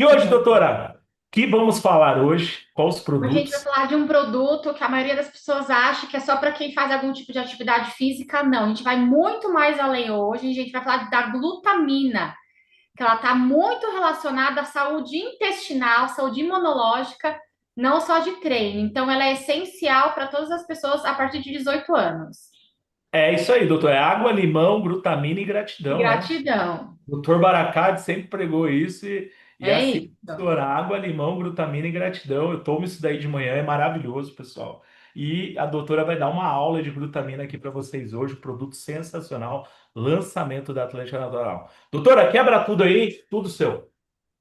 E hoje, doutora, que vamos falar hoje? Quais os Hoje a gente vai produtos? falar de um produto que a maioria das pessoas acha que é só para quem faz algum tipo de atividade física. Não, a gente vai muito mais além hoje. A gente vai falar da glutamina, que ela está muito relacionada à saúde intestinal, saúde imunológica, não só de treino. Então, ela é essencial para todas as pessoas a partir de 18 anos. É isso aí, doutor. É água, limão, glutamina e E gratidão, né? gratidão. O doutor Baracate sempre pregou isso e é É assim, isso. doutor, água, limão, glutamina e gratidão. Eu tomo isso daí de manhã, é maravilhoso, pessoal. E a doutora vai dar uma aula de glutamina aqui para vocês hoje, um produto sensacional, lançamento da Atlântica Natural. Doutora, quebra tudo aí, tudo seu.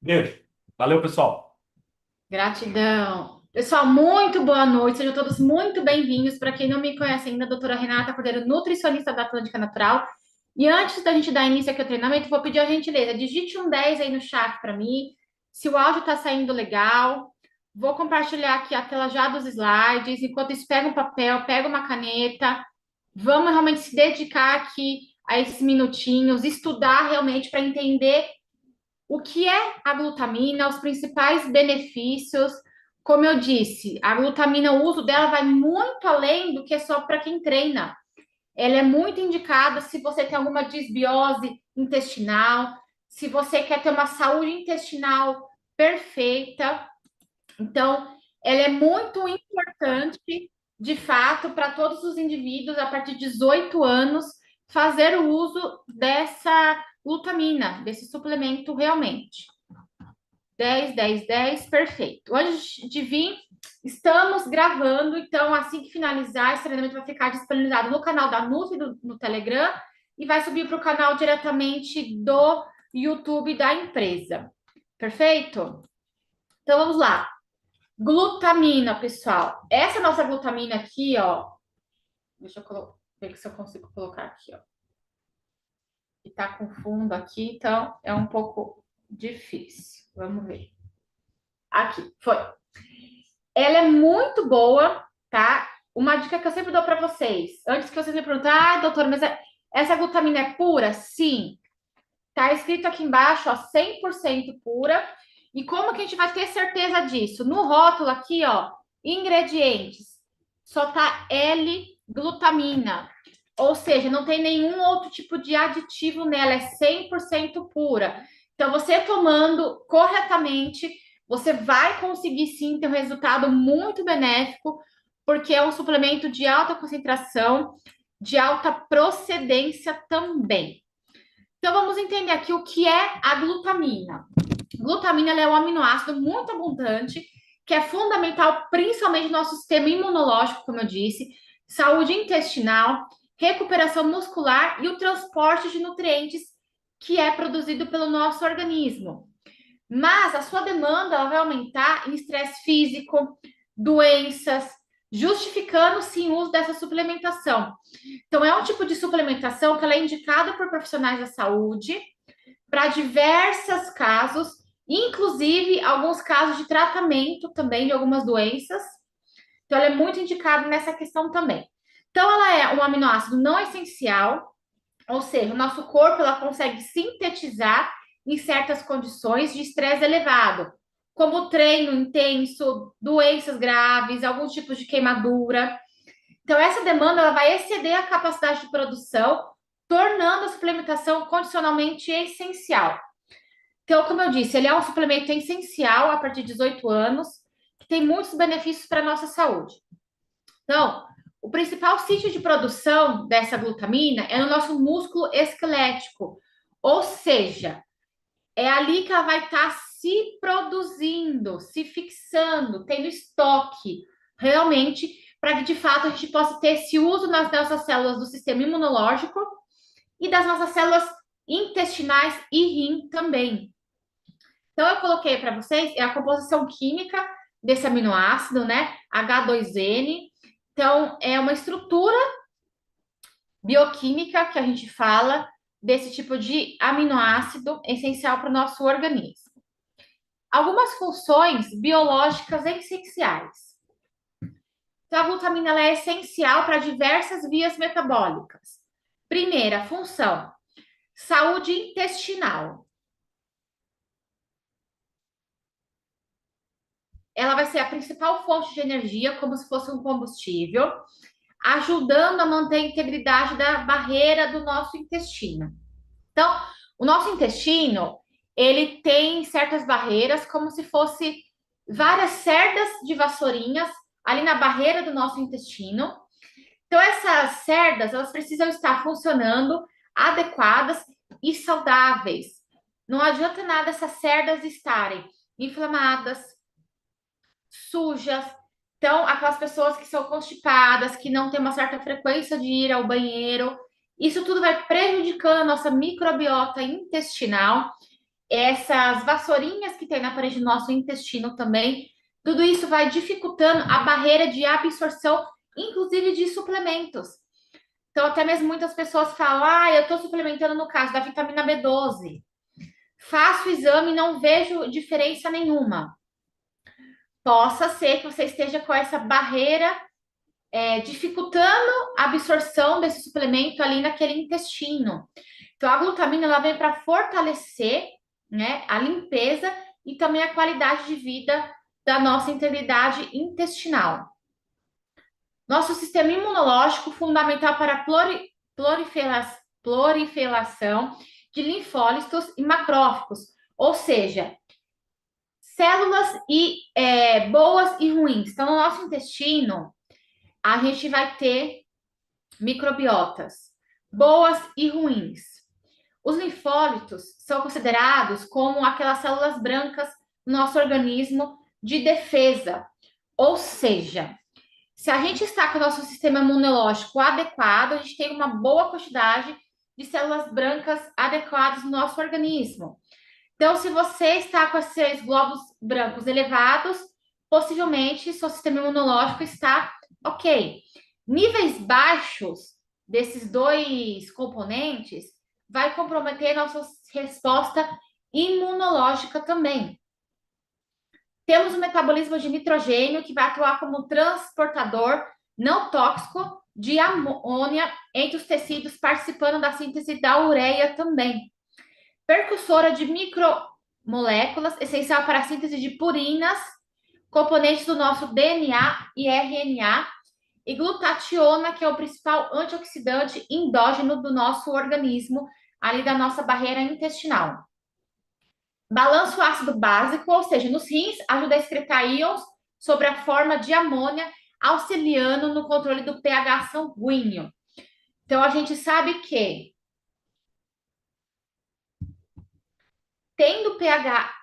Beijo. Valeu, pessoal. Gratidão. Pessoal, muito boa noite. Sejam todos muito bem-vindos. Para quem não me conhece ainda, a doutora Renata Cordeiro, nutricionista da Atlântica Natural. E antes da gente dar início aqui ao treinamento, vou pedir a gentileza, digite um 10 aí no chat para mim, se o áudio está saindo legal. Vou compartilhar aqui a tela já dos slides. Enquanto isso, pega um papel, pega uma caneta. Vamos realmente se dedicar aqui a esses minutinhos, estudar realmente para entender o que é a glutamina, os principais benefícios. Como eu disse, a glutamina, o uso dela vai muito além do que é só para quem treina. Ela é muito indicada se você tem alguma disbiose intestinal, se você quer ter uma saúde intestinal perfeita. Então, ela é muito importante, de fato, para todos os indivíduos a partir de 18 anos fazer o uso dessa glutamina, desse suplemento realmente. 10, 10, 10, perfeito. Antes de vir, estamos gravando, então assim que finalizar, esse treinamento vai ficar disponibilizado no canal da Nutri no Telegram e vai subir para o canal diretamente do YouTube da empresa. Perfeito? Então vamos lá. Glutamina, pessoal. Essa nossa glutamina aqui, ó. Deixa eu ver se eu consigo colocar aqui, ó. Que tá com fundo aqui, então é um pouco difícil. Vamos ver. Aqui, foi. Ela é muito boa, tá? Uma dica que eu sempre dou para vocês, antes que vocês me perguntem, doutora, mas essa glutamina é pura? Sim. Tá escrito aqui embaixo, ó, 100% pura. E como que a gente vai ter certeza disso? No rótulo aqui, ó, ingredientes, só tá L-glutamina. Ou seja, não tem nenhum outro tipo de aditivo nela, é 100% pura. Então, você tomando corretamente, você vai conseguir sim ter um resultado muito benéfico, porque é um suplemento de alta concentração, de alta procedência também. Então, vamos entender aqui o que é a glutamina. Glutamina ela é um aminoácido muito abundante, que é fundamental principalmente no nosso sistema imunológico, como eu disse, saúde intestinal, recuperação muscular e o transporte de nutrientes que é produzido pelo nosso organismo. Mas a sua demanda ela vai aumentar em estresse físico, doenças, justificando sim o uso dessa suplementação. Então, é um tipo de suplementação que ela é indicada por profissionais da saúde para diversos casos, inclusive alguns casos de tratamento também de algumas doenças. Então, ela é muito indicada nessa questão também. Então, ela é um aminoácido não essencial, ou seja, o nosso corpo ela consegue sintetizar em certas condições de estresse elevado, como treino intenso, doenças graves, alguns tipos de queimadura. Então, essa demanda ela vai exceder a capacidade de produção, tornando a suplementação condicionalmente essencial. Então, como eu disse, ele é um suplemento essencial a partir de 18 anos, que tem muitos benefícios para a nossa saúde. Então, o principal sítio de produção dessa glutamina é no nosso músculo esquelético, ou seja, é ali que ela vai estar se produzindo, se fixando, tendo estoque, realmente, para que de fato a gente possa ter esse uso nas nossas células do sistema imunológico e das nossas células intestinais e rim também. Então, eu coloquei para vocês a composição química desse aminoácido, né? H2N. Então, é uma estrutura bioquímica que a gente fala desse tipo de aminoácido essencial para o nosso organismo. Algumas funções biológicas essenciais. Então, a glutamina ela é essencial para diversas vias metabólicas. Primeira função, saúde intestinal. ela vai ser a principal fonte de energia, como se fosse um combustível, ajudando a manter a integridade da barreira do nosso intestino. Então, o nosso intestino, ele tem certas barreiras, como se fosse várias cerdas de vassourinhas ali na barreira do nosso intestino. Então, essas cerdas, elas precisam estar funcionando adequadas e saudáveis. Não adianta nada essas cerdas estarem inflamadas, sujas. Então, aquelas pessoas que são constipadas, que não têm uma certa frequência de ir ao banheiro, isso tudo vai prejudicando a nossa microbiota intestinal. Essas vassourinhas que tem na parede do nosso intestino também, tudo isso vai dificultando a barreira de absorção, inclusive de suplementos. Então, até mesmo muitas pessoas falam: ah, eu estou suplementando no caso da vitamina B12. Faço o exame e não vejo diferença nenhuma. Possa ser que você esteja com essa barreira dificultando a absorção desse suplemento ali naquele intestino. Então, a glutamina ela vem para fortalecer, né, a limpeza e também a qualidade de vida da nossa integridade intestinal. Nosso sistema imunológico, fundamental para a proliferação de linfócitos e macrófagos, ou seja, células boas e ruins. Então, no nosso intestino, a gente vai ter microbiotas boas e ruins. Os linfólitos são considerados como aquelas células brancas no nosso organismo de defesa. Ou seja, se a gente está com o nosso sistema imunológico adequado, a gente tem uma boa quantidade de células brancas adequadas no nosso organismo. Então, se você está com esses glóbulos brancos elevados, possivelmente seu sistema imunológico está ok. Níveis baixos desses dois componentes vai comprometer nossa resposta imunológica também. Temos o metabolismo de nitrogênio, que vai atuar como transportador não tóxico de amônia entre os tecidos, participando da síntese da ureia também. Percussora de micromoléculas, essencial para a síntese de purinas, componentes do nosso DNA e RNA, e glutationa, que é o principal antioxidante endógeno do nosso organismo, ali da nossa barreira intestinal. Balanço ácido básico, ou seja, nos rins, ajuda a excretar íons sobre a forma de amônia, auxiliando no controle do pH sanguíneo. Então, a gente sabe que tendo pH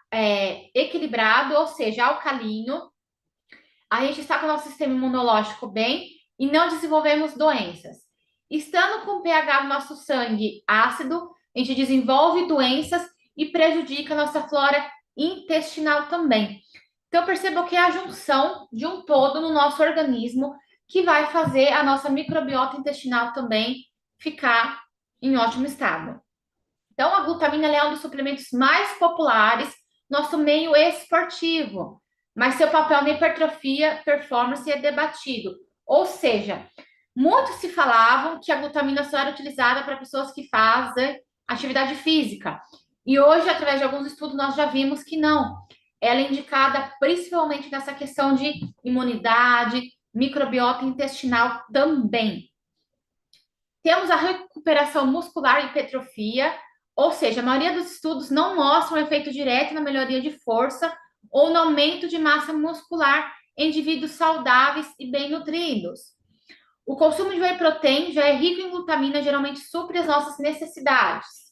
equilibrado, ou seja, alcalino, a gente está com o nosso sistema imunológico bem e não desenvolvemos doenças. Estando com o pH do nosso sangue ácido, a gente desenvolve doenças e prejudica a nossa flora intestinal também. Então, perceba que é a junção de um todo no nosso organismo que vai fazer a nossa microbiota intestinal também ficar em ótimo estado. Então, a glutamina é um dos suplementos mais populares no nosso meio esportivo, mas seu papel na hipertrofia, performance é debatido. Ou seja, muitos se falavam que a glutamina só era utilizada para pessoas que fazem atividade física. E hoje, através de alguns estudos, nós já vimos que não. Ela é indicada principalmente nessa questão de imunidade, microbiota intestinal também. Temos a recuperação muscular e hipertrofia, ou seja, a maioria dos estudos não mostram um efeito direto na melhoria de força ou no aumento de massa muscular em indivíduos saudáveis e bem nutridos. O consumo de whey protein já é rico em glutamina, geralmente supre as nossas necessidades.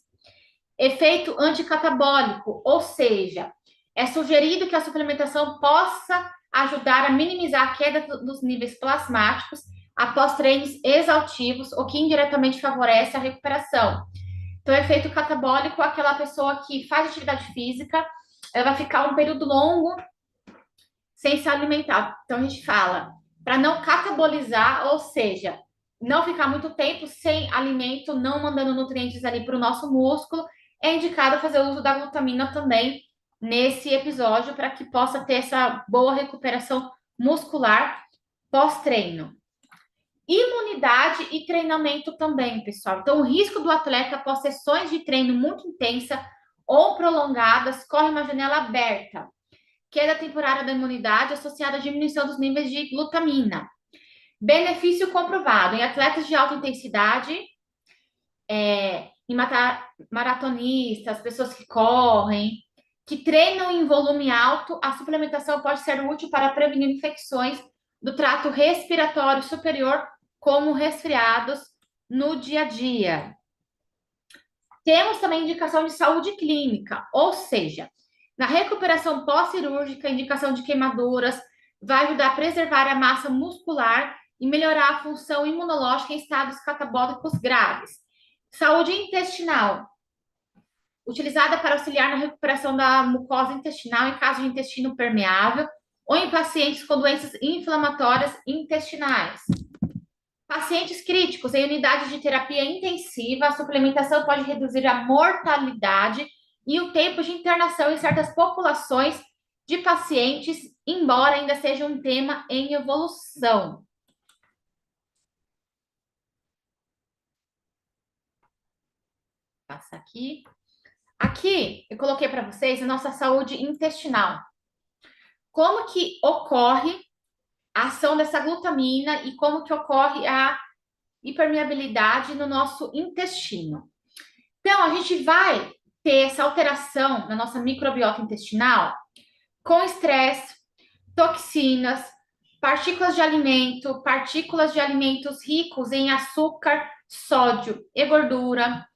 Efeito anticatabólico, ou seja, é sugerido que a suplementação possa ajudar a minimizar a queda dos níveis plasmáticos após treinos exaustivos, o que indiretamente favorece a recuperação. Então, efeito catabólico, aquela pessoa que faz atividade física, ela vai ficar um período longo sem se alimentar. Então, a gente fala para não catabolizar, ou seja, não ficar muito tempo sem alimento, não mandando nutrientes ali para o nosso músculo, é indicado fazer uso da glutamina também nesse episódio para que possa ter essa boa recuperação muscular pós-treino. Imunidade e treinamento também, pessoal. Então, o risco do atleta após sessões de treino muito intensa ou prolongadas corre uma janela aberta, queda temporária da imunidade associada à diminuição dos níveis de glutamina. Benefício comprovado em atletas de alta intensidade, em maratonistas, pessoas que correm, que treinam em volume alto, a suplementação pode ser útil para prevenir infecções do trato respiratório superior, como resfriados no dia a dia. Temos também indicação de saúde clínica, ou seja, na recuperação pós-cirúrgica, indicação de queimaduras, vai ajudar a preservar a massa muscular e melhorar a função imunológica em estados catabólicos graves. Saúde intestinal, utilizada para auxiliar na recuperação da mucosa intestinal em caso de intestino permeável ou em pacientes com doenças inflamatórias intestinais. Pacientes críticos em unidades de terapia intensiva, a suplementação pode reduzir a mortalidade e o tempo de internação em certas populações de pacientes, embora ainda seja um tema em evolução. Passa aqui. Aqui eu coloquei para vocês a nossa saúde intestinal. Como que ocorre a ação dessa glutamina e como que ocorre a hipermeabilidade no nosso intestino. Então, a gente vai ter essa alteração na nossa microbiota intestinal com estresse, toxinas, partículas de alimentos ricos em açúcar, sódio e gordura,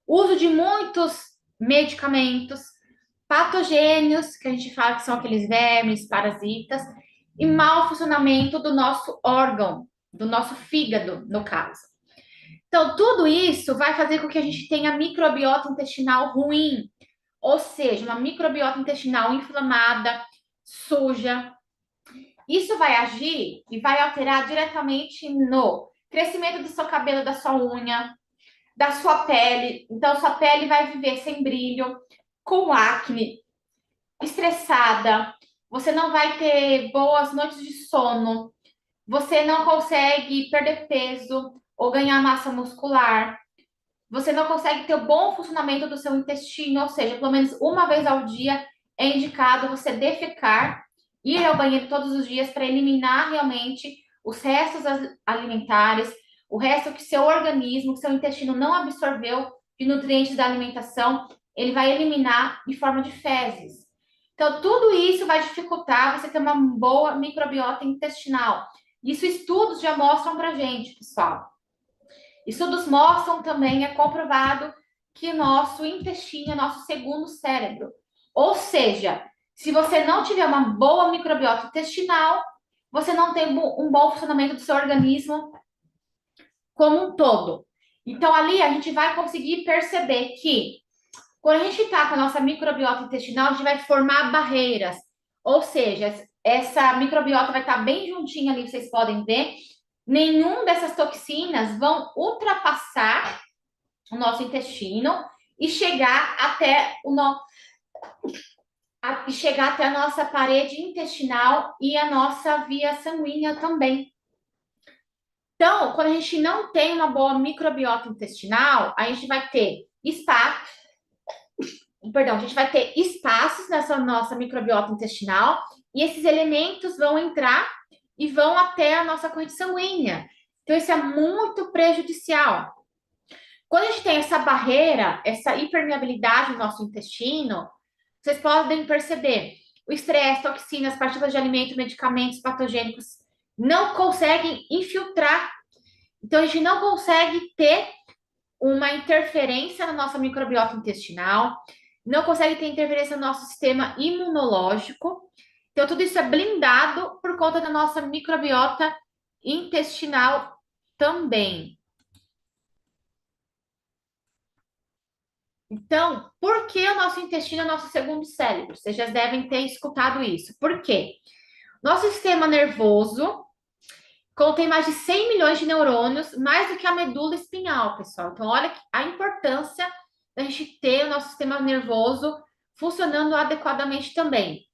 uso de muitos medicamentos, patogênios, que a gente fala que são aqueles vermes, parasitas, e mau funcionamento do nosso órgão, do nosso fígado, no caso. Então, tudo isso vai fazer com que a gente tenha microbiota intestinal ruim, ou seja, uma microbiota intestinal inflamada, suja. Isso vai agir e vai alterar diretamente no crescimento do seu cabelo, da sua unha, da sua pele. Então, sua pele vai viver sem brilho, com acne, estressada. Você não vai ter boas noites de sono. Você não consegue perder peso ou ganhar massa muscular. Você não consegue ter o bom funcionamento do seu intestino, ou seja, pelo menos uma vez ao dia é indicado você defecar, ir ao banheiro todos os dias para eliminar realmente os restos alimentares, o resto que seu organismo, que seu intestino não absorveu de nutrientes da alimentação, ele vai eliminar em forma de fezes. Então, tudo isso vai dificultar você ter uma boa microbiota intestinal. Isso estudos já mostram pra gente, pessoal. Estudos mostram também, é comprovado, que nosso intestino é nosso segundo cérebro. Ou seja, se você não tiver uma boa microbiota intestinal, você não tem um bom funcionamento do seu organismo como um todo. Então, ali a gente vai conseguir perceber que quando a gente está com a nossa microbiota intestinal, a gente vai formar barreiras. Ou seja, essa microbiota vai estar bem juntinha ali, vocês podem ver. Nenhum dessas toxinas vão ultrapassar o nosso intestino e chegar até a nossa parede intestinal e a nossa via sanguínea também. Então, quando a gente não tem uma boa microbiota intestinal, a gente vai ter espaços nessa nossa microbiota intestinal e esses elementos vão entrar e vão até a nossa corrente sanguínea. Então, isso é muito prejudicial. Quando a gente tem essa barreira, essa hipermeabilidade no nosso intestino, vocês podem perceber o estresse, toxinas, partículas de alimento, medicamentos patogênicos não conseguem infiltrar. Então, a gente não consegue ter uma interferência na nossa microbiota intestinal, não consegue ter interferência no nosso sistema imunológico. Então, tudo isso é blindado por conta da nossa microbiota intestinal também. Então, por que o nosso intestino é o nosso segundo cérebro? Vocês já devem ter escutado isso. Por quê? Nosso sistema nervoso contém mais de 100 milhões de neurônios, mais do que a medula espinhal, pessoal. Então, olha a importância da gente ter o nosso sistema nervoso funcionando adequadamente também.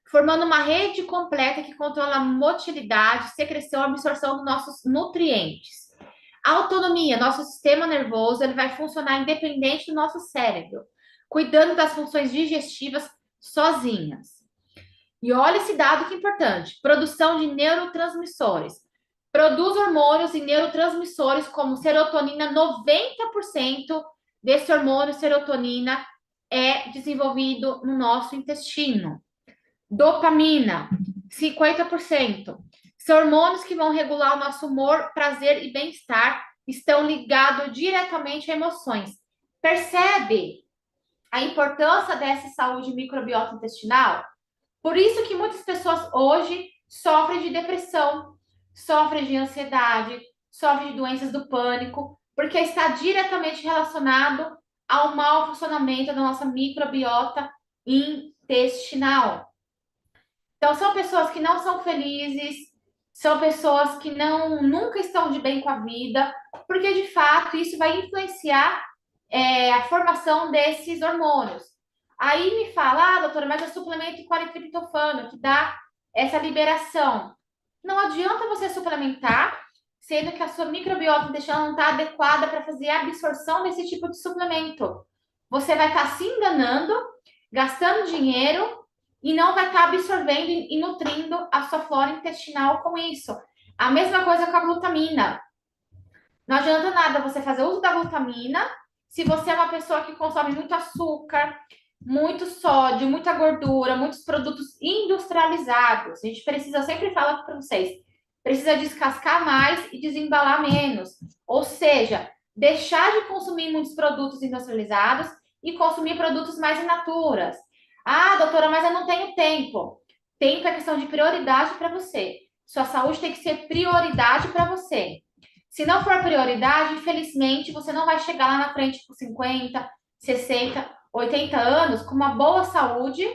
Formando uma rede completa que controla a motilidade, secreção e absorção dos nossos nutrientes. A autonomia, nosso sistema nervoso, ele vai funcionar independente do nosso cérebro, cuidando das funções digestivas sozinhas. E olha esse dado que é importante: produção de neurotransmissores. Produz hormônios e neurotransmissores como serotonina, 90% desse hormônio serotonina é desenvolvido no nosso intestino. Dopamina, 50%. São hormônios que vão regular o nosso humor, prazer e bem-estar, estão ligados diretamente a emoções. Percebe a importância dessa saúde microbiota intestinal? Por isso que muitas pessoas hoje sofrem de depressão, sofrem de ansiedade, sofrem de doenças do pânico, porque está diretamente relacionado ao mau funcionamento da nossa microbiota intestinal. Então, são pessoas que não são felizes, são pessoas que nunca estão de bem com a vida, porque de fato isso vai influenciar a formação desses hormônios. Aí me fala, doutora, mas eu suplemento com aritriptofano, que dá essa liberação. Não adianta você suplementar, sendo que a sua microbiota intestinal não está adequada para fazer a absorção desse tipo de suplemento. Você vai estar se enganando, gastando dinheiro e não vai estar absorvendo e nutrindo a sua flora intestinal com isso. A mesma coisa com a glutamina. Não adianta nada você fazer uso da glutamina se você é uma pessoa que consome muito açúcar, muito sódio, muita gordura, muitos produtos industrializados. A gente precisa, eu sempre falo para vocês, precisa descascar mais e desembalar menos. Ou seja, deixar de consumir muitos produtos industrializados e consumir produtos mais in naturas. Ah, doutora, mas eu não tenho tempo. Tempo é questão de prioridade para você. Sua saúde tem que ser prioridade para você. Se não for prioridade, infelizmente, você não vai chegar lá na frente com 50, 60, 80 anos com uma boa saúde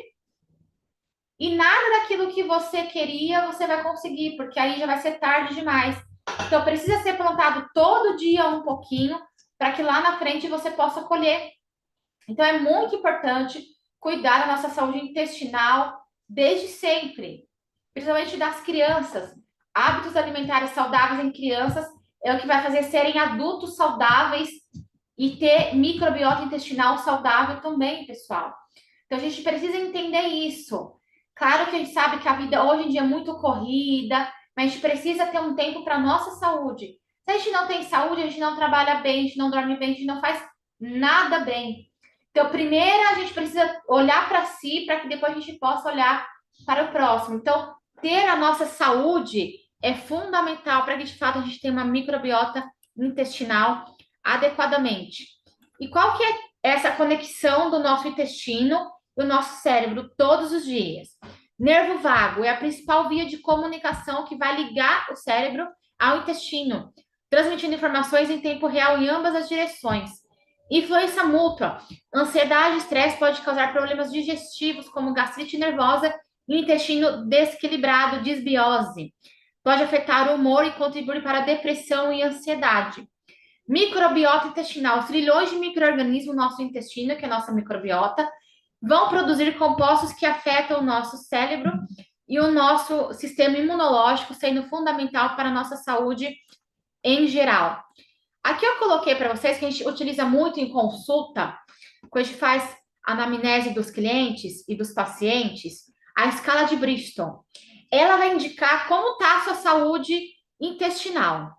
e nada daquilo que você queria você vai conseguir, porque aí já vai ser tarde demais. Então, precisa ser plantado todo dia um pouquinho para que lá na frente você possa colher. Então, é muito importante cuidar da nossa saúde intestinal desde sempre, principalmente das crianças. Hábitos alimentares saudáveis em crianças é o que vai fazer serem adultos saudáveis e ter microbiota intestinal saudável também, pessoal. Então, a gente precisa entender isso. Claro que a gente sabe que a vida hoje em dia é muito corrida, mas a gente precisa ter um tempo para a nossa saúde. Se a gente não tem saúde, a gente não trabalha bem, a gente não dorme bem, a gente não faz nada bem. Então, primeiro a gente precisa olhar para si, para que depois a gente possa olhar para o próximo. Então, ter a nossa saúde é fundamental para que, de fato, a gente tenha uma microbiota intestinal adequadamente. E qual que é essa conexão do nosso intestino e o nosso cérebro todos os dias? Nervo vago é a principal via de comunicação que vai ligar o cérebro ao intestino, transmitindo informações em tempo real em ambas as direções. Influência mútua. Ansiedade e estresse pode causar problemas digestivos, como gastrite nervosa e intestino desequilibrado, disbiose. Pode afetar o humor e contribuir para a depressão e ansiedade. Microbiota intestinal. Os trilhões de micro-organismos no nosso intestino, que é a nossa microbiota, vão produzir compostos que afetam o nosso cérebro e o nosso sistema imunológico, sendo fundamental para a nossa saúde em geral. Aqui eu coloquei para vocês que a gente utiliza muito em consulta, quando a gente faz anamnese dos clientes e dos pacientes, a escala de Bristol. Ela vai indicar como está a sua saúde intestinal.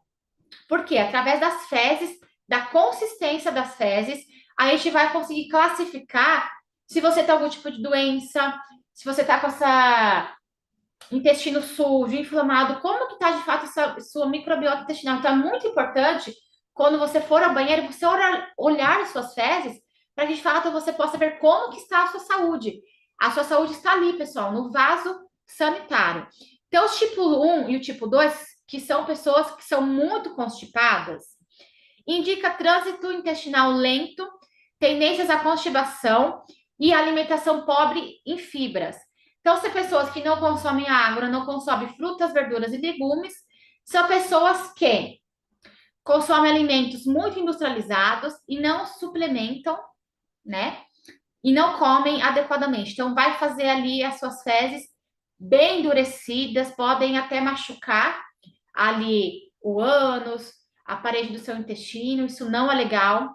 Por quê? Através das fezes, da consistência das fezes, a gente vai conseguir classificar se você tem algum tipo de doença, se você está com essa intestino sujo, inflamado, como que está de fato sua microbiota intestinal. Então, é muito importante, quando você for ao banheiro, você olhar as suas fezes, para que de fato você possa ver como que está a sua saúde. A sua saúde está ali, pessoal, no vaso sanitário. Então, o tipo 1 e o tipo 2, que são pessoas que são muito constipadas, indica trânsito intestinal lento, tendências à constipação e alimentação pobre em fibras. Então, se pessoas que não consomem água, não consomem frutas, verduras e legumes, são pessoas que consomem alimentos muito industrializados e não suplementam, né? E não comem adequadamente. Então, vai fazer ali as suas fezes bem endurecidas, podem até machucar ali o ânus, a parede do seu intestino, isso não é legal.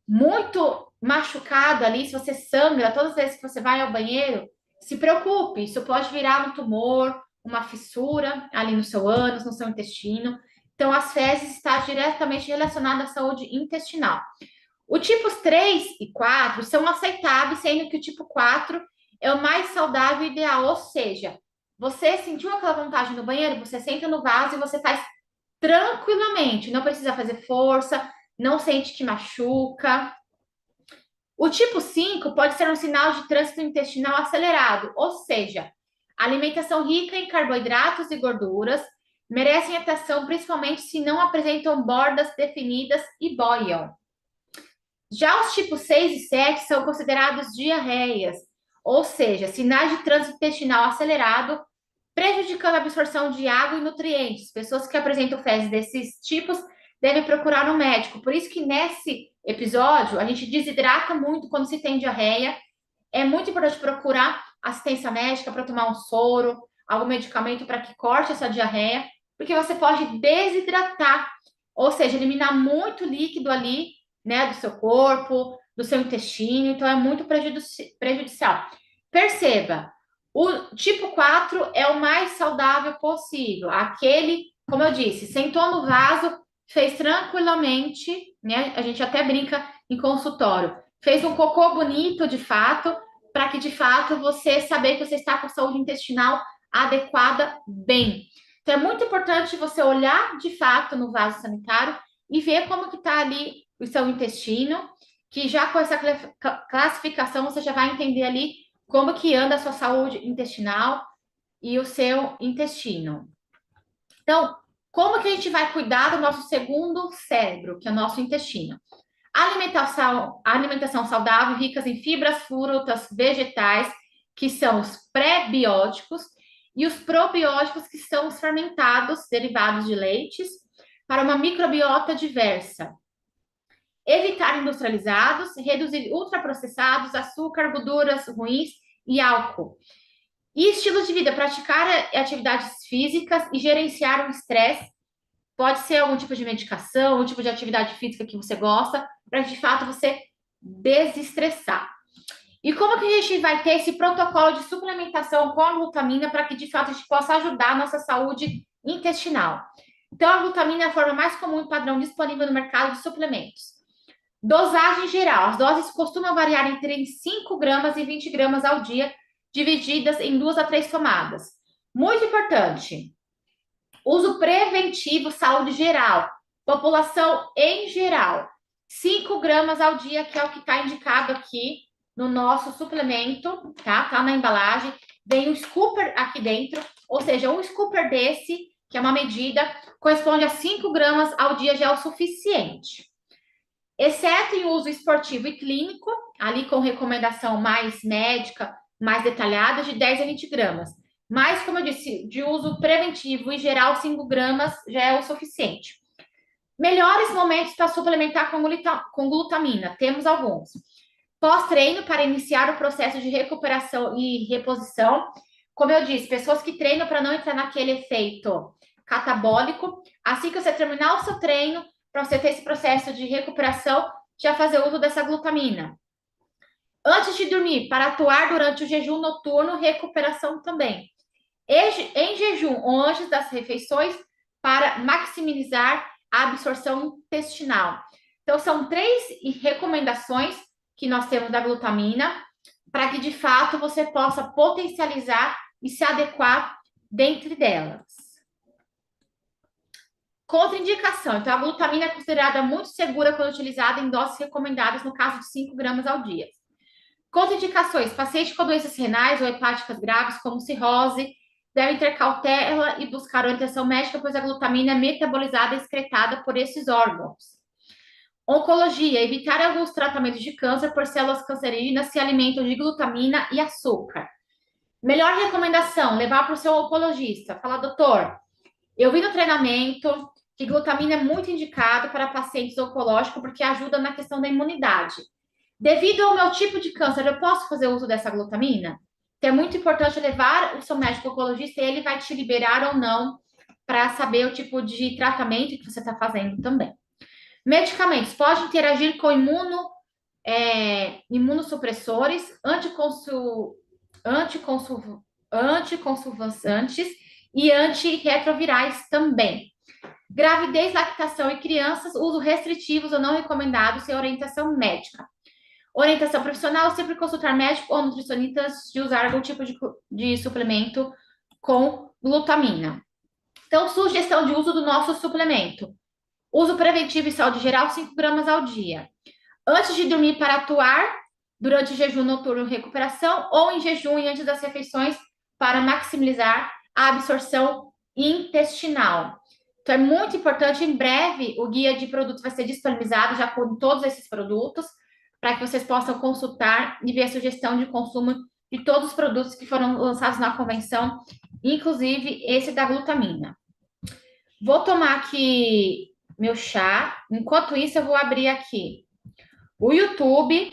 Muito machucado ali, se você sangra, todas as vezes que você vai ao banheiro, se preocupe, isso pode virar um tumor, uma fissura ali no seu ânus, no seu intestino. Então, as fezes estão diretamente relacionadas à saúde intestinal. O tipos 3 e 4 são aceitáveis, sendo que o tipo 4 é o mais saudável e ideal, ou seja, você sentiu aquela vontade no banheiro, você senta no vaso e você faz tranquilamente, não precisa fazer força, não sente que machuca. O tipo 5 pode ser um sinal de trânsito intestinal acelerado, ou seja, alimentação rica em carboidratos e gorduras merecem atenção, principalmente se não apresentam bordas definidas e boiam. Já os tipos 6 e 7 são considerados diarreias, ou seja, sinais de trânsito intestinal acelerado, prejudicando a absorção de água e nutrientes. Pessoas que apresentam fezes desses tipos devem procurar um médico. Por isso que nesse episódio a gente desidrata muito quando se tem diarreia. É muito importante procurar assistência médica para tomar um soro, algum medicamento para que corte essa diarreia, porque você pode desidratar, ou seja, eliminar muito líquido ali, né, do seu corpo, do seu intestino, então é muito prejudicial. Perceba, o tipo 4 é o mais saudável possível, aquele, como eu disse, sentou no vaso, fez tranquilamente, né? A gente até brinca em consultório, fez um cocô bonito de fato, para que de fato você saber que você está com a saúde intestinal adequada bem. Então é muito importante você olhar de fato no vaso sanitário e ver como que está ali o seu intestino, que já com essa classificação você já vai entender ali como que anda a sua saúde intestinal e o seu intestino. Então, como que a gente vai cuidar do nosso segundo cérebro, que é o nosso intestino? Alimentação saudável, ricas em fibras, frutas, vegetais, que são os pré-bióticos, e os probióticos, que são os fermentados, derivados de leites, para uma microbiota diversa. Evitar industrializados, reduzir ultraprocessados, açúcar, gorduras ruins e álcool. E estilo de vida, praticar atividades físicas e gerenciar o estresse. Pode ser algum tipo de medicação, algum tipo de atividade física que você gosta, para de fato você desestressar. E como que a gente vai ter esse protocolo de suplementação com a glutamina para que de fato a gente possa ajudar a nossa saúde intestinal? Então, a glutamina é a forma mais comum e padrão disponível no mercado de suplementos. Dosagem geral. As doses costumam variar entre 5 gramas e 20 gramas ao dia, divididas em 2 a 3 tomadas. Muito importante. Uso preventivo, saúde geral. População em geral. 5 gramas ao dia, que é o que está indicado aqui no nosso suplemento, tá? Tá na embalagem. Vem um scooper aqui dentro, ou seja, um scooper desse, que é uma medida, corresponde a 5 gramas ao dia, já é o suficiente. Exceto em uso esportivo e clínico, ali com recomendação mais médica, mais detalhada, de 10 a 20 gramas. Mas, como eu disse, de uso preventivo e geral, 5 gramas já é o suficiente. Melhores momentos para suplementar com glutamina, temos alguns. Pós-treino, para iniciar o processo de recuperação e reposição. Como eu disse, pessoas que treinam para não entrar naquele efeito catabólico. Assim que você terminar o seu treino, para você ter esse processo de recuperação, já fazer uso dessa glutamina. Antes de dormir, para atuar durante o jejum noturno, recuperação também. Em jejum ou antes das refeições, para maximizar a absorção intestinal. Então, são 3 recomendações que nós temos da glutamina, para que de fato você possa potencializar e se adequar dentre delas. Contraindicação. Então, a glutamina é considerada muito segura quando utilizada em doses recomendadas, no caso de 5 gramas ao dia. Contraindicações. Pacientes com doenças renais ou hepáticas graves, como cirrose, devem ter cautela e buscar orientação médica, pois a glutamina é metabolizada e excretada por esses órgãos. Oncologia. Evitar alguns tratamentos de câncer por células cancerígenas se alimentam de glutamina e açúcar. Melhor recomendação, levar para o seu oncologista. Falar, doutor, eu vi no treinamento que glutamina é muito indicado para pacientes oncológicos porque ajuda na questão da imunidade. Devido ao meu tipo de câncer, eu posso fazer uso dessa glutamina? Então, é muito importante levar o seu médico oncologista e ele vai te liberar ou não para saber o tipo de tratamento que você está fazendo também. Medicamentos podem interagir com imunossupressores, anticonvulsivantes e antirretrovirais também. Gravidez, lactação e crianças, uso restritivos ou não recomendados sem orientação médica. Orientação profissional, sempre consultar médico ou nutricionistas de usar algum tipo de suplemento com glutamina. Então, sugestão de uso do nosso suplemento. Uso preventivo e saúde geral, 5 gramas ao dia. Antes de dormir para atuar, durante o jejum noturno recuperação ou em jejum e antes das refeições para maximizar a absorção intestinal. Então, é muito importante, em breve, o guia de produtos vai ser disponibilizado já com todos esses produtos, para que vocês possam consultar e ver a sugestão de consumo de todos os produtos que foram lançados na convenção, inclusive esse da glutamina. Vou tomar aqui meu chá. Enquanto isso, eu vou abrir aqui o YouTube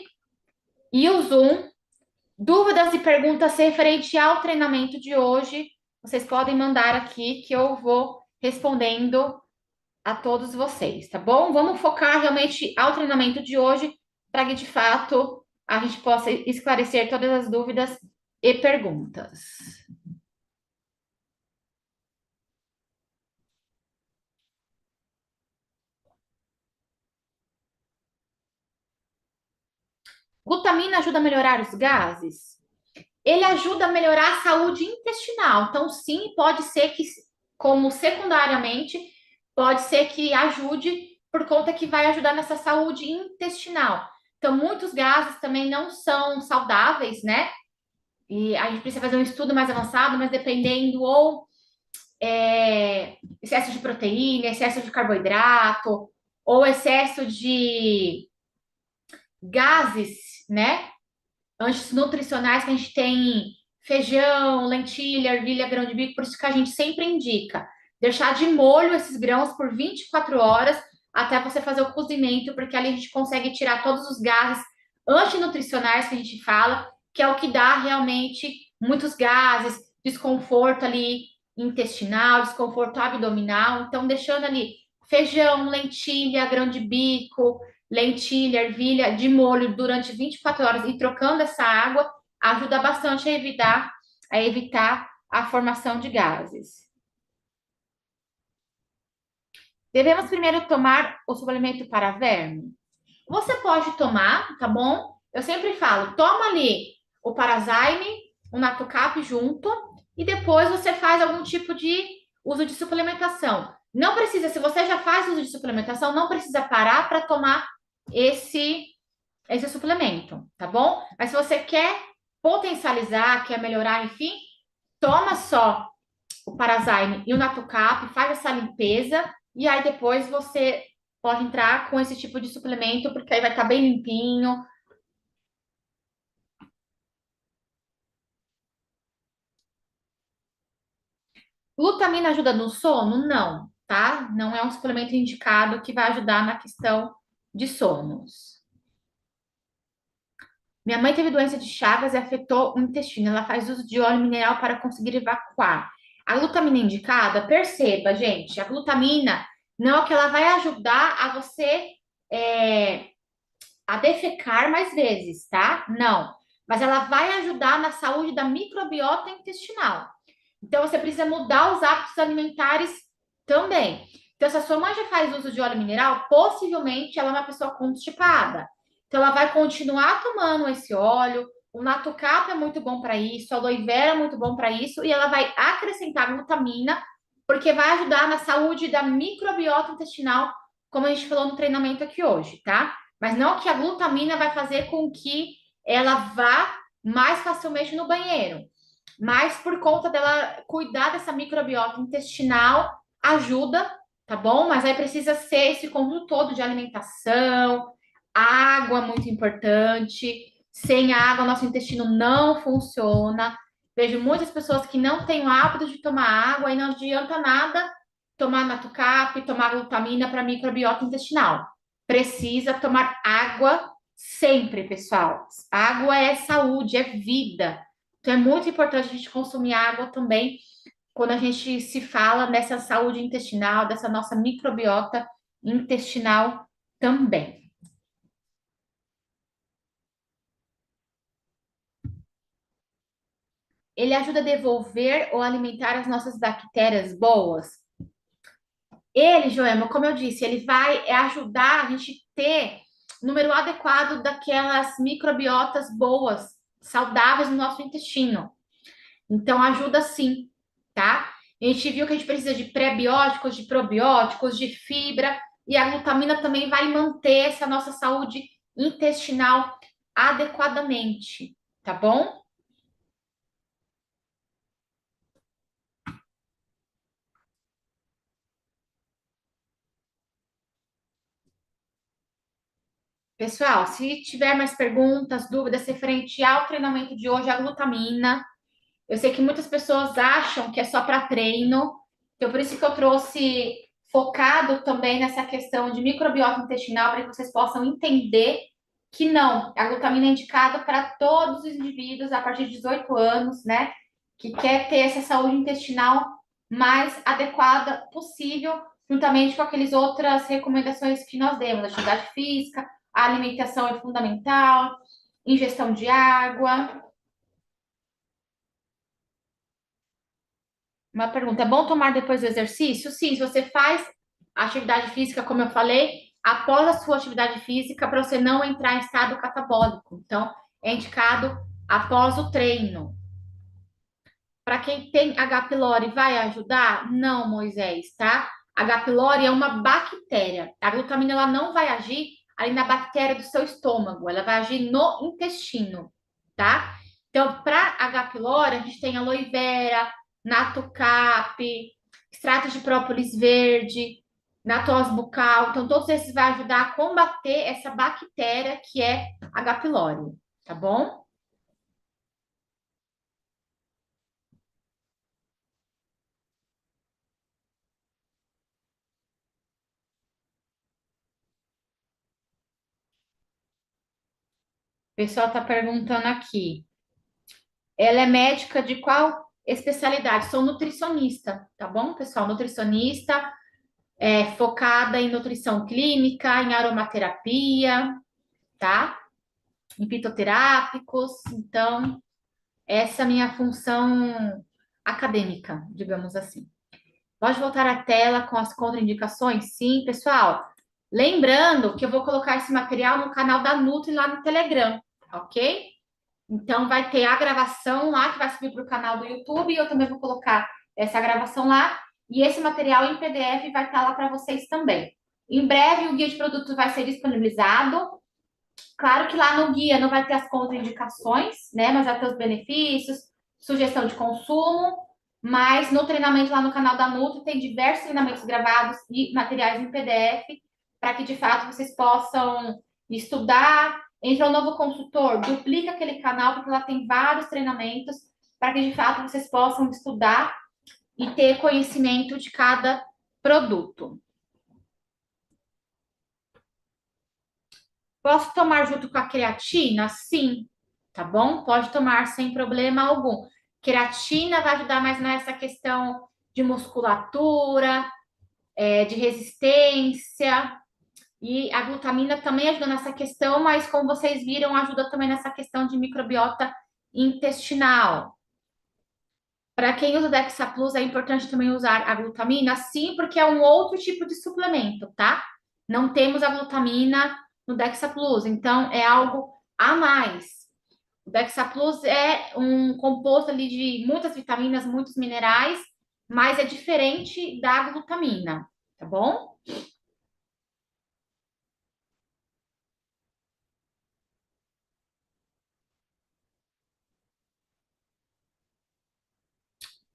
e o Zoom. Dúvidas e perguntas referente ao treinamento de hoje, vocês podem mandar aqui que eu vou respondendo a todos vocês, tá bom? Vamos focar realmente ao treinamento de hoje para que, de fato, a gente possa esclarecer todas as dúvidas e perguntas. Glutamina ajuda a melhorar os gases? Ele ajuda a melhorar a saúde intestinal. Então, sim, pode ser que, como secundariamente, pode ser que ajude por conta que vai ajudar nessa saúde intestinal. Então, muitos gases também não são saudáveis, né? E a gente precisa fazer um estudo mais avançado, mas dependendo ou excesso de proteína, excesso de carboidrato, ou excesso de gases, né? Antinutricionais que a gente tem feijão, lentilha, ervilha, grão de bico, por isso que a gente sempre indica deixar de molho esses grãos por 24 horas até você fazer o cozimento, porque ali a gente consegue tirar todos os gases antinutricionais que a gente fala, que é o que dá realmente muitos gases, desconforto ali intestinal, desconforto abdominal. Então, deixando ali feijão, lentilha, grão de bico, lentilha, ervilha de molho durante 24 horas e trocando essa água ajuda bastante a evitar a formação de gases. Devemos primeiro tomar o suplemento para verme? Você pode tomar, tá bom? Eu sempre falo, toma ali o Parazyme, o Natocap junto e depois você faz algum tipo de uso de suplementação. Não precisa, se você já faz uso de suplementação, não precisa parar para tomar esse suplemento, tá bom? Mas se você quer potencializar, quer melhorar, enfim, toma só o Parazyme e o Natocap, faz essa limpeza e aí depois você pode entrar com esse tipo de suplemento, porque aí vai estar bem limpinho. Glutamina ajuda no sono? Não, tá? Não é um suplemento indicado que vai ajudar na questão de sonos. Minha mãe teve doença de Chagas e afetou o intestino. Ela faz uso de óleo mineral para conseguir evacuar. A glutamina indicada, perceba, gente, a glutamina não é que ela vai ajudar a você é, a defecar mais vezes, tá? Não. Mas ela vai ajudar na saúde da microbiota intestinal. Então, você precisa mudar os hábitos alimentares também. Então, se a sua mãe já faz uso de óleo mineral, possivelmente ela é uma pessoa constipada. Então, ela vai continuar tomando esse óleo. O Natocap é muito bom para isso, a aloe vera é muito bom para isso, e ela vai acrescentar glutamina, porque vai ajudar na saúde da microbiota intestinal, como a gente falou no treinamento aqui hoje, tá? Mas não que a glutamina vai fazer com que ela vá mais facilmente no banheiro. Mas por conta dela cuidar dessa microbiota intestinal, ajuda, tá bom? Mas aí precisa ser esse conjunto todo de alimentação, água muito importante. Sem água, nosso intestino não funciona. Vejo muitas pessoas que não têm o hábito de tomar água e não adianta nada tomar Natocap, tomar glutamina para microbiota intestinal. Precisa tomar água sempre, pessoal. Água é saúde, é vida. Então é muito importante a gente consumir água também quando a gente se fala nessa saúde intestinal, dessa nossa microbiota intestinal também. ele ajuda a devolver ou alimentar as nossas bactérias boas. Ele, Joema, como eu disse, ele vai ajudar a gente ter o número adequado daquelas microbiotas boas, saudáveis no nosso intestino. Então, ajuda sim, tá? A gente viu que a gente precisa de pré-bióticos, de probióticos, de fibra, e a glutamina também vai manter essa nossa saúde intestinal adequadamente, tá bom? Pessoal, se tiver mais perguntas, dúvidas referente ao treinamento de hoje, a glutamina, eu sei que muitas pessoas acham que é só para treino, então por isso que eu trouxe focado também nessa questão de microbiota intestinal, para que vocês possam entender que não, a glutamina é indicada para todos os indivíduos a partir de 18 anos, né? Que quer ter essa saúde intestinal mais adequada possível, juntamente com aquelas outras recomendações que nós demos, atividade física, a alimentação é fundamental, ingestão de água. Uma pergunta: é bom tomar depois do exercício? Sim, se você faz atividade física, como eu falei, após a sua atividade física, para você não entrar em estado catabólico. Então, é indicado após o treino. Para quem tem H. pylori, vai ajudar? Não, Moisés, tá? H. pylori é uma bactéria. A glutamina ela não vai agir ali na bactéria do seu estômago, ela vai agir no intestino, tá? Então, para H. pylori, a gente tem aloe vera, natocap, extrato de própolis verde, natose bucal. Então, todos esses vão ajudar a combater essa bactéria que é H. pylori, tá bom? O pessoal está perguntando aqui. Ela é médica de qual especialidade? Sou nutricionista, tá bom, pessoal? Nutricionista, focada em nutrição clínica, em aromaterapia, tá? Em fitoterápicos. Então, essa é a minha função acadêmica, digamos assim. Pode voltar à tela com as contraindicações? Sim, pessoal. Lembrando que eu vou colocar esse material no canal da Nutri lá no Telegram, ok? Então, vai ter a gravação lá, que vai subir para o canal do YouTube, e eu também vou colocar essa gravação lá. E esse material em PDF vai estar lá para vocês também. Em breve, o guia de produtos vai ser disponibilizado. Claro que lá no guia não vai ter as contraindicações, né? Mas vai ter os benefícios, sugestão de consumo. Mas no treinamento lá no canal da Nutri tem diversos treinamentos gravados e materiais em PDF para que de fato vocês possam estudar. Entra um novo consultor, duplica aquele canal, porque lá tem vários treinamentos para que de fato vocês possam estudar e ter conhecimento de cada produto. Posso tomar junto com a creatina? Sim, tá bom? Pode tomar sem problema algum. Creatina vai ajudar mais nessa questão de musculatura, de resistência, e a glutamina também ajuda nessa questão, mas como vocês viram, ajuda também nessa questão de microbiota intestinal. Para quem usa Dexa Plus, é importante também usar a glutamina, sim, porque é um outro tipo de suplemento, tá? Não temos a glutamina no Dexa Plus, então é algo a mais. O Dexa Plus é um composto ali de muitas vitaminas, muitos minerais, mas é diferente da glutamina, tá bom?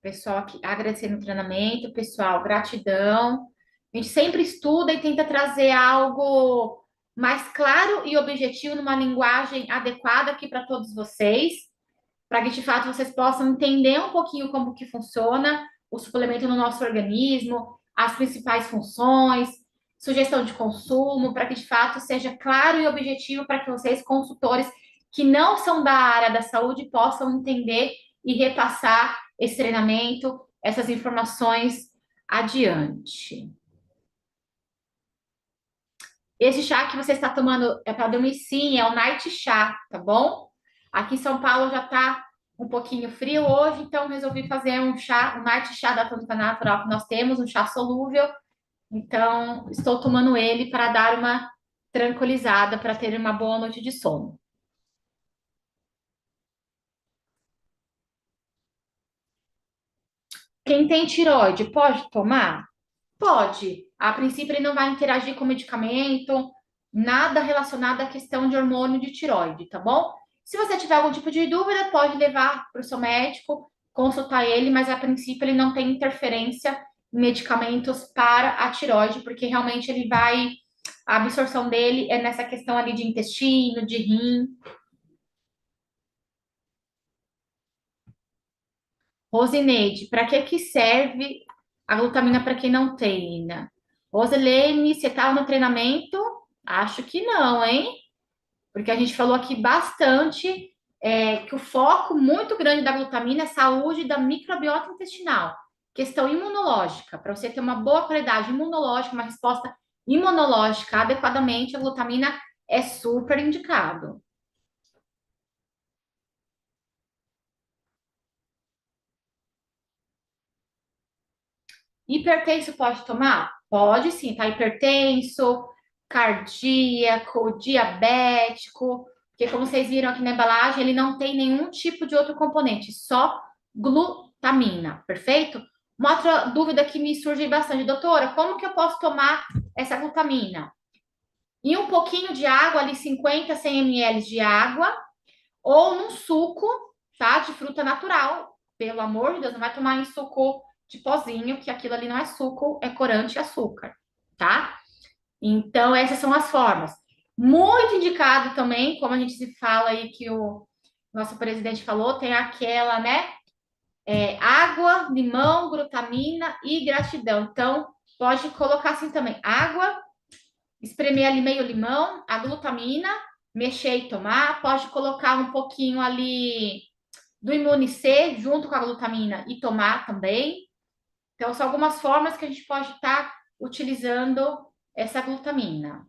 Pessoal aqui agradecendo o treinamento, pessoal, gratidão. A gente sempre estuda e tenta trazer algo mais claro e objetivo numa linguagem adequada aqui para todos vocês, para que de fato vocês possam entender um pouquinho como que funciona o suplemento no nosso organismo, as principais funções, sugestão de consumo, para que de fato seja claro e objetivo para que vocês, consultores que não são da área da saúde, possam entender e repassar esse treinamento, essas informações adiante. Esse chá que você está tomando é para dormir, sim, é o Night Chá, tá bom? Aqui em São Paulo já está um pouquinho frio hoje, então resolvi fazer um chá, um night chá da Tônica Natural que nós temos, um chá solúvel. Então, estou tomando ele para dar uma tranquilizada, para ter uma boa noite de sono. Quem tem tireoide pode tomar? Pode. A princípio, ele não vai interagir com medicamento, nada relacionado à questão de hormônio de tireoide, tá bom? Se você tiver algum tipo de dúvida, pode levar para o seu médico, consultar ele, mas a princípio ele não tem interferência em medicamentos para a tireoide, porque realmente ele vai. A absorção dele é nessa questão ali de intestino, de rim. Rosineide, para que serve a glutamina para quem não treina? Rosilene, você estava no treinamento? Acho que não, hein? Porque a gente falou aqui bastante que o foco muito grande da glutamina é saúde da microbiota intestinal, questão imunológica. Para você ter uma boa qualidade imunológica, uma resposta imunológica adequadamente, a glutamina é super indicado. Hipertenso pode tomar? Pode sim, tá? Hipertenso, cardíaco, diabético, porque como vocês viram aqui na embalagem, ele não tem nenhum tipo de outro componente, só glutamina, perfeito? Uma outra dúvida que me surge bastante, doutora, como que eu posso tomar essa glutamina? Em um pouquinho de água, ali 50, 100 ml de água, ou num suco, tá? De fruta natural. Pelo amor de Deus, não vai tomar em suco de pozinho, que aquilo ali não é suco, é corante e açúcar, tá? Então, essas são as formas. Muito indicado também, como a gente se fala aí que o nosso presidente falou, tem aquela, né? Água, limão, glutamina e gratidão. Então, pode colocar assim também: água, espremer ali meio limão, a glutamina, mexer e tomar. Pode colocar um pouquinho ali do Imune C junto com a glutamina e tomar também. Então, são algumas formas que a gente pode estar utilizando essa glutamina.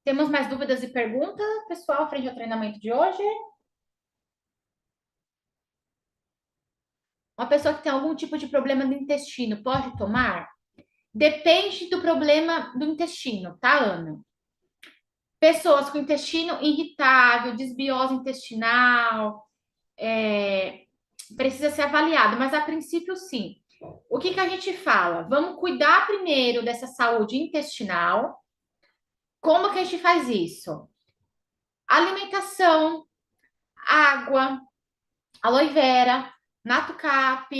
Temos mais dúvidas e perguntas, pessoal, frente ao treinamento de hoje? Uma pessoa que tem algum tipo de problema no intestino pode tomar? Depende do problema do intestino, tá, Ana? Pessoas com intestino irritável, desbiose intestinal, precisa ser avaliado, mas a princípio sim. O que a gente fala? Vamos cuidar primeiro dessa saúde intestinal. Como que a gente faz isso? Alimentação, água, aloe vera, natocap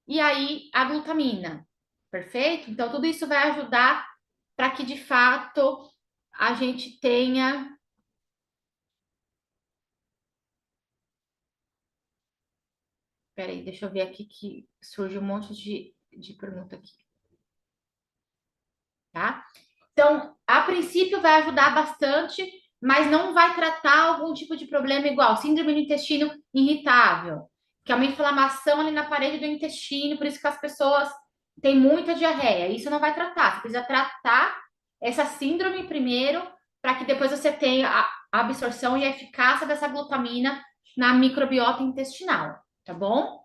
e aí a glutamina. Perfeito? Então, tudo isso vai ajudar para que de fato a gente tenha. Peraí, deixa eu ver aqui que surge um monte de pergunta aqui, tá? Então, a princípio vai ajudar bastante, mas não vai tratar algum tipo de problema igual síndrome do intestino irritável, que é uma inflamação ali na parede do intestino, por isso que as pessoas têm muita diarreia. Isso não vai tratar. Você precisa tratar essa síndrome primeiro, para que depois você tenha a absorção e a eficácia dessa glutamina na microbiota intestinal, tá bom?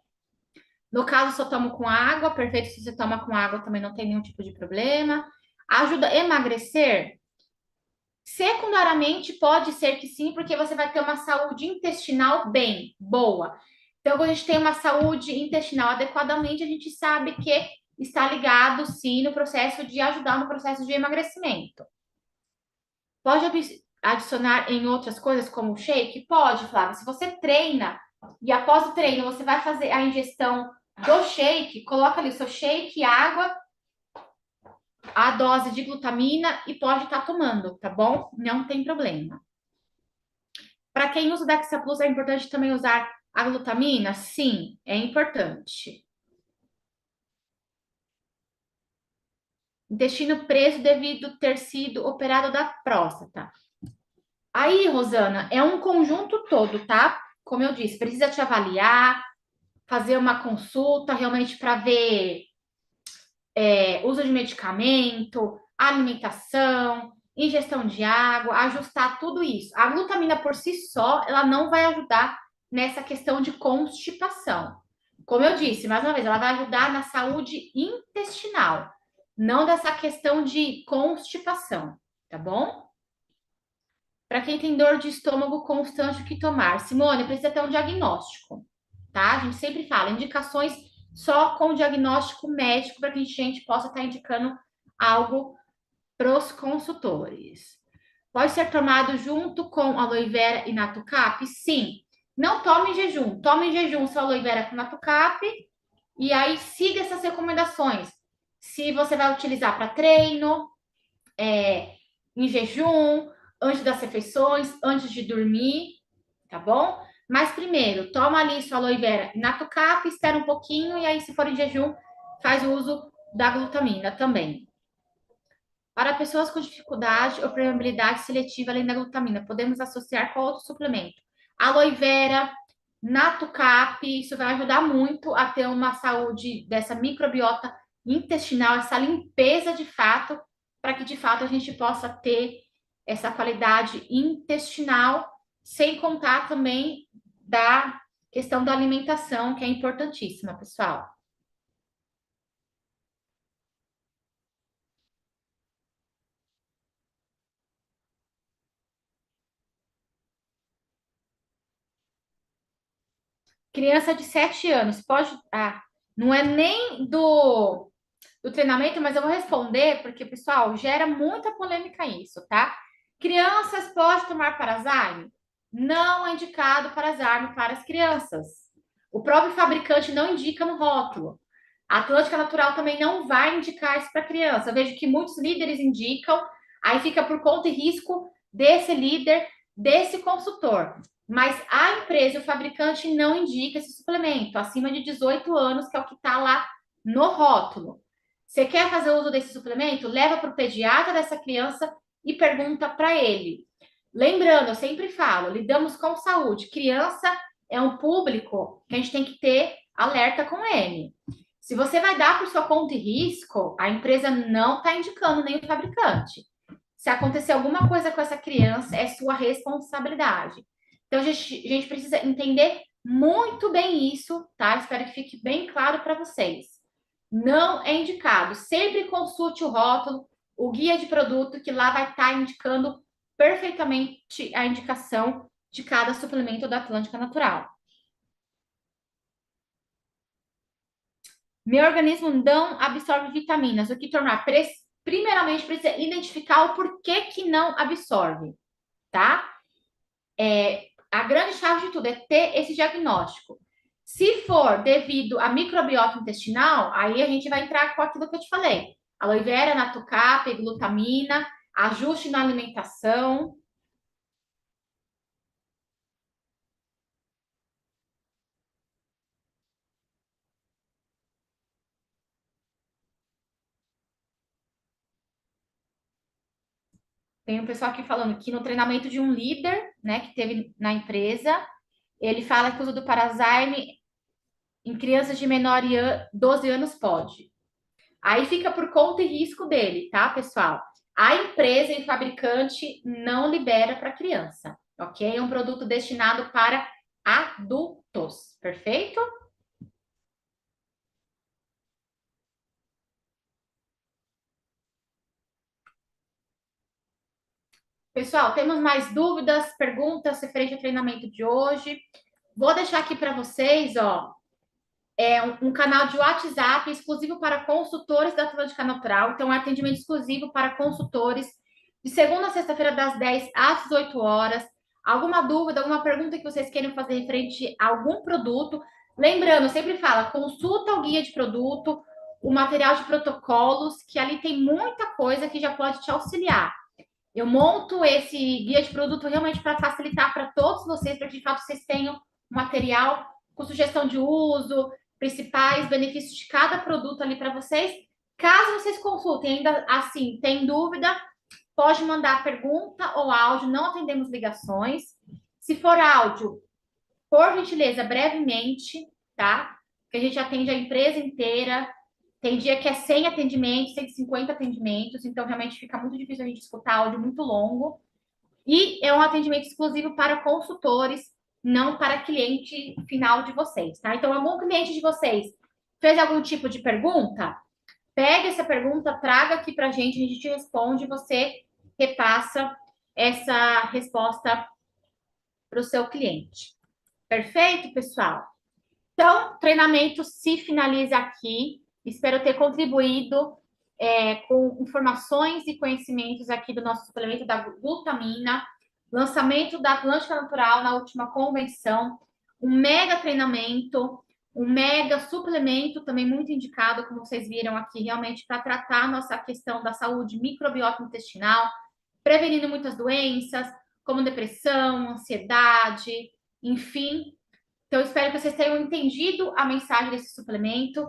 No caso, só tomo com água, perfeito. Se você toma com água, também não tem nenhum tipo de problema. Ajuda a emagrecer? Secundariamente, pode ser que sim, porque você vai ter uma saúde intestinal bem, boa. Então, quando a gente tem uma saúde intestinal adequadamente, a gente sabe que está ligado, sim, no processo de ajudar no processo de emagrecimento. Pode adicionar em outras coisas, como o shake? Pode, Flávia. Se você treina e após o treino você vai fazer a ingestão do shake, coloca ali o seu shake, água, a dose de glutamina e pode estar tomando, tá bom? Não tem problema. Para quem usa o Dexa Plus, é importante também usar a glutamina? Sim, é importante. Intestino preso devido ter sido operado da próstata. Aí, Rosana, é um conjunto todo, tá? Como eu disse, precisa te avaliar, fazer uma consulta realmente para ver uso de medicamento, alimentação, ingestão de água, ajustar tudo isso. A glutamina por si só, ela não vai ajudar nessa questão de constipação. Como eu disse, mais uma vez, ela vai ajudar na saúde intestinal, não dessa questão de constipação, tá bom? Para quem tem dor de estômago constante, o que tomar? Simone, precisa ter um diagnóstico, tá? A gente sempre fala, indicações só com diagnóstico médico para que a gente possa estar indicando algo para os consultores. Pode ser tomado junto com aloe vera e natocap? Sim. Não tome em jejum. Tome em jejum só aloe vera com natocap e aí siga essas recomendações. Se você vai utilizar para treino, em jejum, antes das refeições, antes de dormir, tá bom? Mas primeiro, toma ali sua aloe vera natocap, espera um pouquinho e aí, se for em jejum, faz o uso da glutamina também. Para pessoas com dificuldade ou permeabilidade seletiva além da glutamina, podemos associar com outro suplemento. Aloe vera, natocap, isso vai ajudar muito a ter uma saúde dessa microbiota intestinal, essa limpeza de fato, para que de fato a gente possa ter essa qualidade intestinal, sem contar também da questão da alimentação, que é importantíssima, pessoal. Criança de 7 anos, pode. Ah, não é nem do treinamento, mas eu vou responder, porque, pessoal, gera muita polêmica isso, tá? Crianças podem tomar Parazyme? Não é indicado Parazyme para as crianças. O próprio fabricante não indica no rótulo. A Atlântica Natural também não vai indicar isso para criança. Eu vejo que muitos líderes indicam, aí fica por conta e risco desse líder, desse consultor. Mas a empresa, o fabricante, não indica esse suplemento acima de 18 anos, que é o que está lá no rótulo. Você quer fazer uso desse suplemento? Leva para o pediatra dessa criança e pergunta para ele. Lembrando, eu sempre falo, lidamos com saúde. Criança é um público que a gente tem que ter alerta com ele. Se você vai dar por sua conta e risco, a empresa não está indicando nem o fabricante. Se acontecer alguma coisa com essa criança, é sua responsabilidade. Então, a gente precisa entender muito bem isso, tá? Espero que fique bem claro para vocês. Não é indicado. Sempre consulte o rótulo, o guia de produto, que lá vai estar indicando perfeitamente a indicação de cada suplemento da Atlântica Natural. Meu organismo não absorve vitaminas. O que tornar? Primeiramente, precisa identificar o porquê que não absorve, tá? A grande chave de tudo é ter esse diagnóstico. Se for devido à microbiota intestinal, aí a gente vai entrar com aquilo que eu te falei. Aloe vera, natocap, glutamina, ajuste na alimentação. Tem um pessoal aqui falando que no treinamento de um líder, né, que teve na empresa, ele fala que o uso do Parazyme em crianças de menor de 12 anos pode. Aí fica por conta e risco dele, tá, pessoal? A empresa e o fabricante não libera para criança, ok? É um produto destinado para adultos, perfeito? Pessoal, temos mais dúvidas, perguntas referente ao treinamento de hoje? Vou deixar aqui para vocês, ó, um canal de WhatsApp exclusivo para consultores da Atlântica Natural. Então, é atendimento exclusivo para consultores de segunda a sexta-feira, das 10 às 18 horas. Alguma dúvida, alguma pergunta que vocês queiram fazer referente a algum produto? Lembrando, eu sempre falo, consulta o guia de produto, o material de protocolos, que ali tem muita coisa que já pode te auxiliar. Eu monto esse guia de produto realmente para facilitar para todos vocês, para que de fato vocês tenham material com sugestão de uso, principais benefícios de cada produto ali para vocês. Caso vocês consultem ainda assim, tem dúvida, pode mandar pergunta ou áudio, não atendemos ligações. Se for áudio, por gentileza, brevemente, tá? Que a gente atende a empresa inteira. Tem dia que é 100 atendimentos, 150 atendimentos, então realmente fica muito difícil a gente escutar áudio muito longo. E é um atendimento exclusivo para consultores, não para cliente final de vocês, tá? Então, algum cliente de vocês fez algum tipo de pergunta? Pega essa pergunta, traga aqui para a gente te responde, você repassa essa resposta para o seu cliente. Perfeito, pessoal? Então, o treinamento se finaliza aqui. Espero ter contribuído com informações e conhecimentos aqui do nosso suplemento da glutamina, lançamento da Atlântica Natural na última convenção, um mega treinamento, um mega suplemento também muito indicado, como vocês viram aqui, realmente para tratar a nossa questão da saúde microbiota intestinal, prevenindo muitas doenças, como depressão, ansiedade, enfim. Então, espero que vocês tenham entendido a mensagem desse suplemento.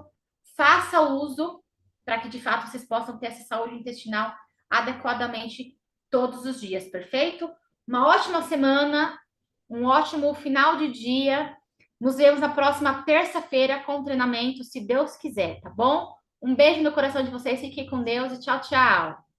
Faça uso para que, de fato, vocês possam ter essa saúde intestinal adequadamente todos os dias, perfeito? Uma ótima semana, um ótimo final de dia. Nos vemos na próxima terça-feira com treinamento, se Deus quiser, tá bom? Um beijo no coração de vocês, fiquem com Deus e tchau, tchau!